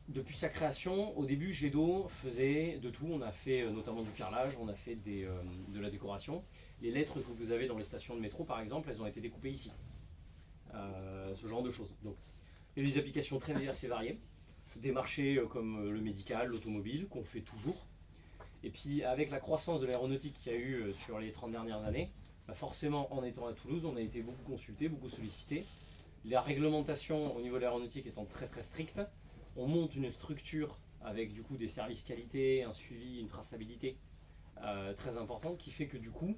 Depuis sa création, au début, Jet d'eau faisait de tout. On a fait notamment du carrelage, on a fait de la décoration. Les lettres que vous avez dans les stations de métro, par exemple, elles ont été découpées ici. Ce genre de choses. Donc, il y a des applications très diverses et variées. Des marchés comme le médical, l'automobile, qu'on fait toujours. Et puis, avec la croissance de l'aéronautique qu'il y a eu sur les 30 dernières années, bah forcément, en étant à Toulouse, on a été beaucoup consulté, beaucoup sollicité. La réglementation au niveau de l'aéronautique étant très très stricte, on monte une structure avec du coup des services qualité, un suivi, une traçabilité très importante qui fait que du coup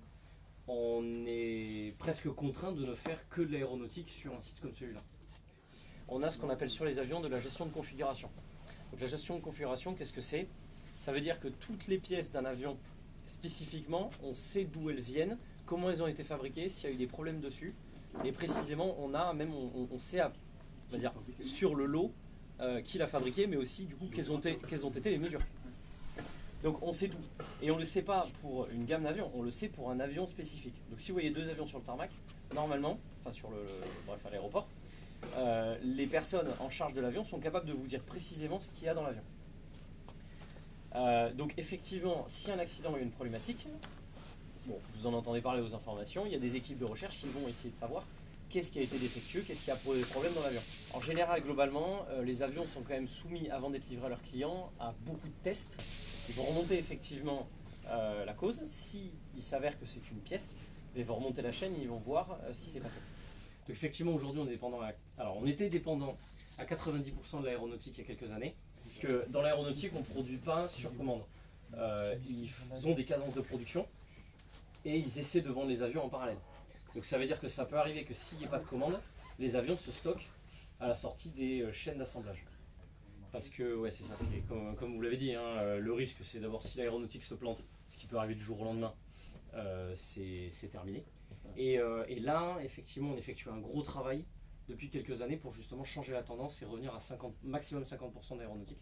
on est presque contraint de ne faire que de l'aéronautique sur un site comme celui-là. On a ce qu'on appelle sur les avions de la gestion de configuration. Donc la gestion de configuration, qu'est-ce que c'est? Ça veut dire que toutes les pièces d'un avion, spécifiquement, on sait d'où elles viennent, comment elles ont été fabriquées, s'il y a eu des problèmes dessus. Et précisément, on sait, on va dire, sur le lot, qui l'a fabriqué, mais aussi du coup quelles ont été les mesures. Donc on sait tout. Et on ne le sait pas pour une gamme d'avions, on le sait pour un avion spécifique. Donc si vous voyez deux avions sur le tarmac, normalement, enfin bref, à l'aéroport, les personnes en charge de l'avion sont capables de vous dire précisément ce qu'il y a dans l'avion. Donc effectivement, si un accident ou une problématique, bon, vous en entendez parler aux informations, il y a des équipes de recherche qui vont essayer de savoir qu'est-ce qui a été défectueux, qu'est-ce qui a posé problème dans l'avion. En général, globalement, les avions sont quand même soumis, avant d'être livrés à leurs clients, à beaucoup de tests. Ils vont remonter effectivement la cause. S'il s'avère que c'est une pièce, ils vont remonter la chaîne et ils vont voir ce qui s'est passé. Donc effectivement, aujourd'hui, on est dépendant alors, on était dépendant à 90% de l'aéronautique il y a quelques années, puisque dans l'aéronautique, on ne produit pas sur commande. Ils ont des cadences de production et ils essaient de vendre les avions en parallèle. Donc ça veut dire que ça peut arriver que s'il n'y a pas de commande, les avions se stockent à la sortie des chaînes d'assemblage. Parce que, ouais, c'est ça, comme vous l'avez dit, hein, le risque c'est d'abord si l'aéronautique se plante, ce qui peut arriver du jour au lendemain, c'est terminé. Et là, effectivement, on effectue un gros travail depuis quelques années pour justement changer la tendance et revenir à maximum 50% d'aéronautique.